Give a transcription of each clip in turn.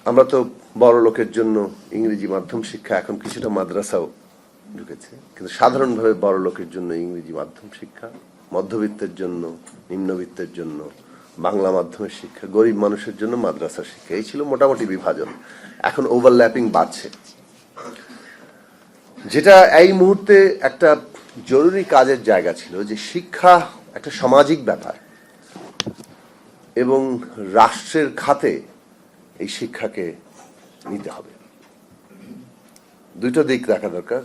আমরা তো বড় লোকের জন্য ইংরেজি মাধ্যম শিক্ষা, এখন কিছুটা মাদ্রাসাও ঢুকেছে, কিন্তু সাধারণভাবে বড় লোকের জন্য ইংরেজি মাধ্যম শিক্ষা, মধ্যবিত্তের জন্য, নিম্নবিত্তের জন্য বাংলা মাধ্যমের শিক্ষা, গরিব মানুষের জন্য মাদ্রাসা শিক্ষা, এই ছিল মোটামুটি বিভাজন। এখন ওভারল্যাপিং বাড়ছে, যেটা এই মুহূর্তে একটা জরুরি কাজের জায়গা ছিল, যে শিক্ষা একটা সামাজিক ব্যাপার এবং রাষ্ট্রের খাতে এই শিক্ষাকে নিতে হবে। দুটো দিক দেখা দরকার,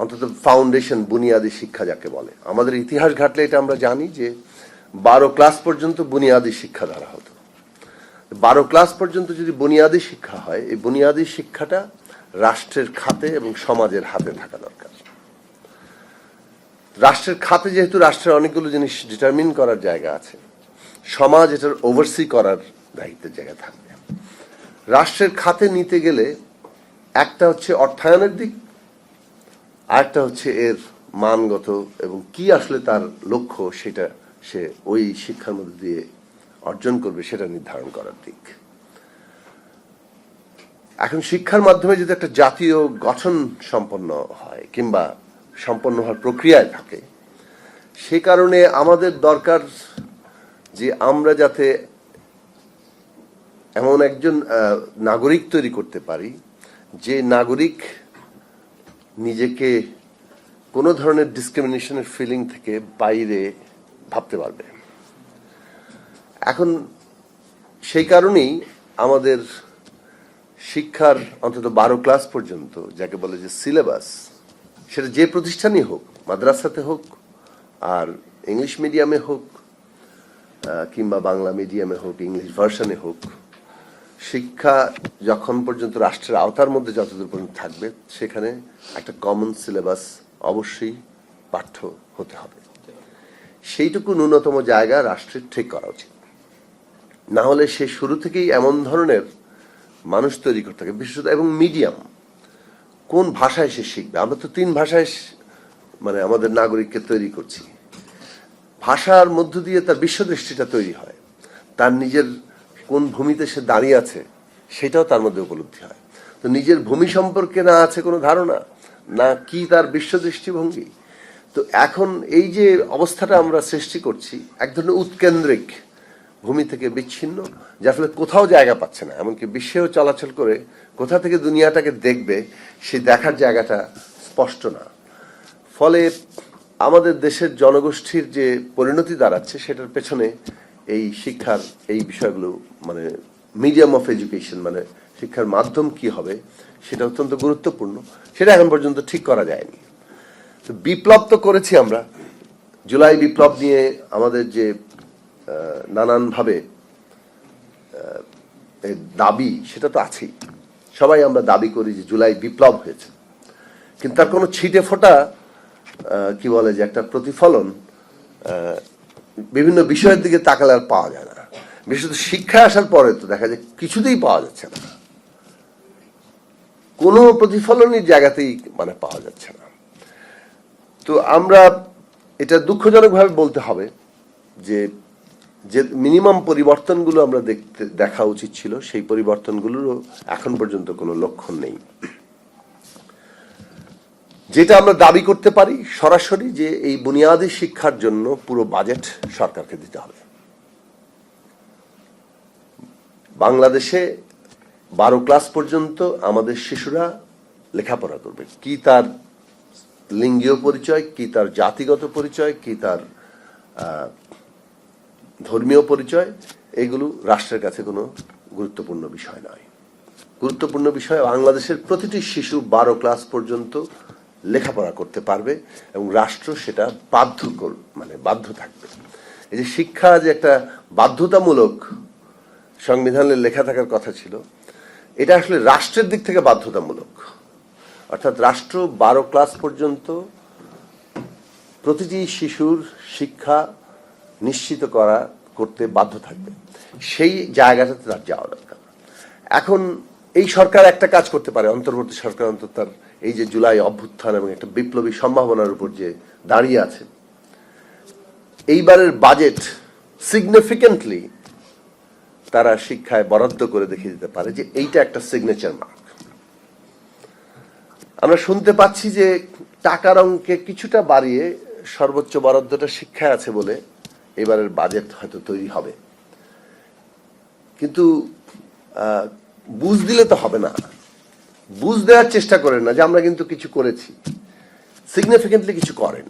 অন্তত ফাউন্ডেশন, বুনিয়াদী শিক্ষা যাকে বলে। আমাদের ইতিহাস ঘাটলে এটা আমরা জানি যে 12 ক্লাস পর্যন্ত বুনিয়াদী শিক্ষা ধরা হতো। 12 ক্লাস পর্যন্ত যদি বুনিয়াদী শিক্ষা হয়, এই বুনিয়াদী শিক্ষাটা রাষ্ট্রের খাতে এবং সমাজের হাতে থাকা দরকার। রাষ্ট্রের খাতে যেহেতু রাষ্ট্রের অনেকগুলো জিনিস ডিটারমিন করার জায়গা আছে, সমাজ এটার ওভারসি করার দায়িত্বের জায়গা থাকবে। রাষ্ট্রের খাতে নিতে গেলে একটা হচ্ছে অর্থায়নের দিক, আরেকটা হচ্ছে এর মানগত এবং কি আসলে তার লক্ষ্য, সেটা সে ওই শিক্ষার মধ্যে দিয়ে অর্জন করবে সেটা নির্ধারণ করার দিক। এখন শিক্ষার মাধ্যমে যদি একটা জাতীয় গঠন সম্পন্ন হয় কিংবা সম্পন্ন হওয়ার প্রক্রিয়ায় থাকে, সে কারণে আমাদের দরকার যে আমরা যাতে এমন একজন নাগরিক তৈরি করতে পারি যে নাগরিক নিজেকে কোনো ধরনের ডিসক্রিমিনেশনের ফিলিং থেকে বাইরে ভাবতে পারবে। এখন সেই কারণেই আমাদের শিক্ষার অন্তত 12 ক্লাস পর্যন্ত, যাকে বলে যে সিলেবাস, সেটা যে প্রতিষ্ঠানই হোক, মাদ্রাসাতে হোক আর ইংলিশ মিডিয়ামে হোক কিংবা বাংলা মিডিয়ামে হোক, ইংলিশ ভার্সনে হোক, শিক্ষা যখন পর্যন্ত রাষ্ট্রের আওতার মধ্যে যতদূর পর্যন্ত থাকবে, সেখানে একটা কমন সিলেবাস অবশ্যই পাঠ্য হতে হবে। সেইটুকু ন্যূনতম জায়গা রাষ্ট্রের ঠিক করা উচিত। না হলে সে শুরু থেকেই এমন ধরনের মানুষ তৈরি করতে হবে, বিশেষত এবং মিডিয়াম কোন ভাষায় সে শিখবে। আমরা তো 3 ভাষায় মানে আমাদের নাগরিককে তৈরি করছি। ভাষার মধ্য দিয়ে তার বিশ্বদৃষ্টিটা তৈরি হয়, তার নিজের কোন ভূমিতে সে দাঁড়িয়ে আছে সেটাও তার মধ্যে উপলব্ধি হয়। তো নিজের ভূমি সম্পর্কে না আছে কোনো ধারণা, না কি তার বিশ্ব দৃষ্টিভঙ্গি। তো এখন এই যে অবস্থাটা আমরা সৃষ্টি করছি, এক ধরনের উৎকেন্দ্রিক, ভূমি থেকে বিচ্ছিন্ন, যার ফলে কোথাও জায়গা পাচ্ছে না। এমনকি বিশ্বেও চলাচল করে কোথা থেকে দুনিয়াটাকে দেখবে সেই দেখার জায়গাটা স্পষ্ট না। ফলে আমাদের দেশের জনগোষ্ঠীর যে পরিণতি দাঁড়াচ্ছে, সেটার পেছনে এই শিক্ষার এই বিষয়গুলো, মানে মিডিয়াম অফ এডুকেশন, মানে শিক্ষার মাধ্যম কি হবে, সেটা অত্যন্ত গুরুত্বপূর্ণ। সেটা এখন পর্যন্ত ঠিক করা যায়নি। তো বিপ্লব তো করেছি আমরা, জুলাই বিপ্লব নিয়ে আমাদের যে নানানভাবে দাবি, সেটা তো আছেই। সবাই আমরা দাবি করি যে জুলাই বিপ্লব হয়েছে, কিন্তু তার কোনো ছিটে ফোটা কি বলে যে একটা প্রতিফলন বিভিন্ন বিষয়ের দিকে তাকালে আর পাওয়া যায় না। বিশেষত শিক্ষায় আসার পরে তো দেখা যায় কিছুতেই পাওয়া যাচ্ছে না, কোনো প্রতিফলনের জায়গাতেই মানে পাওয়া যাচ্ছে না। তো আমরা এটা দুঃখজনকভাবে বলতে হবে যে যে মিনিমাম পরিবর্তনগুলো আমরা দেখা উচিত ছিল, সেই পরিবর্তনগুলোরও এখন পর্যন্ত কোনো লক্ষণ নেই। যেটা আমরা দাবি করতে পারি সরাসরি, যে এই বুনিয়াদী শিক্ষার জন্য পুরো বাজেট সরকারকে দিতে হবে। বাংলাদেশে 12 ক্লাস পর্যন্ত আমাদের শিশুরা লেখাপড়া করবে, কি তার লিঙ্গীয় পরিচয়, কি তার জাতিগত পরিচয়, কি তার ধর্মীয় পরিচয়, এগুলো রাষ্ট্রের কাছে কোনো গুরুত্বপূর্ণ বিষয় নয়। গুরুত্বপূর্ণ বিষয় বাংলাদেশের প্রতিটি শিশু 12 ক্লাস পর্যন্ত লেখাপড়া করতে পারবে এবং রাষ্ট্র সেটা বাধ্য থাকবে। এই যে শিক্ষা যে একটা বাধ্যতামূলক সংবিধানে লেখা থাকার কথা ছিল, এটা আসলে রাষ্ট্রের দিক থেকে বাধ্যতামূলক। অর্থাৎ রাষ্ট্র 12 ক্লাস পর্যন্ত প্রতিটি শিশুর শিক্ষা নিশ্চিত করতে বাধ্য থাকবে, সেই জায়গাটাতে তার যাওয়া দরকার। এখন এই সরকার একটা কাজ করতে পারে, অন্তর্বর্তী সরকার অন্তত তার এই যে জুলাই অভ্যুত্থান এবং একটা বিপ্লবী সম্ভাবনার উপর যে দাঁড়িয়ে আছে, এইবারের বাজেট সিগনিফিকেন্টলি তারা শিক্ষায় বরাদ্দ করে দেখিয়ে দিতে পারে যে এইটা একটা সিগনেচার মার্ক। আমরা শুনতে পাচ্ছি যে টাকার অঙ্কে কিছুটা বাড়িয়ে সর্বোচ্চ বরাদ্দটা শিক্ষায় আছে বলে এবারের বাজেট হয়তো তৈরি হবে, কিন্তু বুঝ দিলে তো হবে না। বুঝ দেওয়ার চেষ্টা করেন না যে আমরা কিন্তু কিছু করেছি, সিগনিফিকেন্টলি কিছু করেন,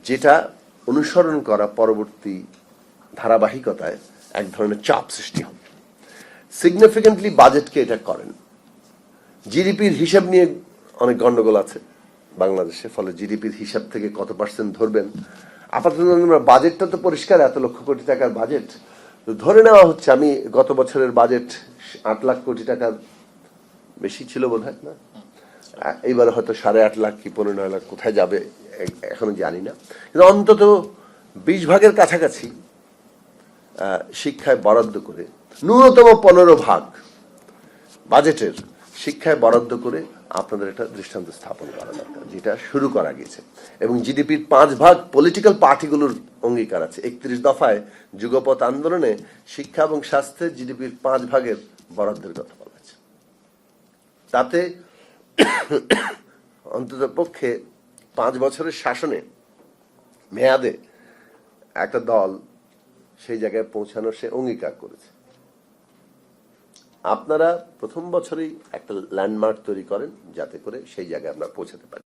যেটা অনুসরণ করা পরবর্তী ধারাবাহিকতায় এক ধরনের চাপ সৃষ্টি হবে। সিগনিফিকেন্টলি বাজেটকে এটা করেন। জিডিপির হিসাব নিয়ে অনেক গন্ডগোল আছে বাংলাদেশে, ফলে জিডিপির হিসাব থেকে কত পার্সেন্ট ধরবেন। আপাতত বাজেটটা তো পরিষ্কার, এত লক্ষ কোটি টাকার বাজেট ধরে নেওয়া হচ্ছে। আমি গত বছরের বাজেট 8 লাখ কোটি টাকার বেশি ছিল বোধহয়, না এইবার হয়তো 8.5 লাখ কি 15 লাখ কোথায় যাবে এখনো জানি না, কিন্তু অন্তত 20 ভাগের কাছাকাছি শিক্ষায় বরাদ্দ করে, ন্যূনতম 15 ভাগ বাজেটের শিক্ষায় বরাদ্দ করে আপনাদের একটা দৃষ্টান্ত স্থাপন করা দরকার, যেটা শুরু করা গেছে। এবং জিডিপির 5 ভাগ পলিটিক্যাল পার্টিগুলোর অঙ্গীকার আছে। 31 দফায় যুগপৎ আন্দোলনে শিক্ষা এবং স্বাস্থ্যের জিডিপির 5 ভাগের বরাদ্দের কথা বলা হয়েছে। তাতে অন্তত পক্ষে 5 বছরের শাসনে মেয়াদে একটা দল সেই জায়গায় পৌঁছানোর সে অঙ্গীকার করেছে। আপনারা প্রথম বছরেই একটা ল্যান্ডমার্ক তৈরি করেন যাতে করে সেই জায়গায় আমরা পৌঁছাতে পারি।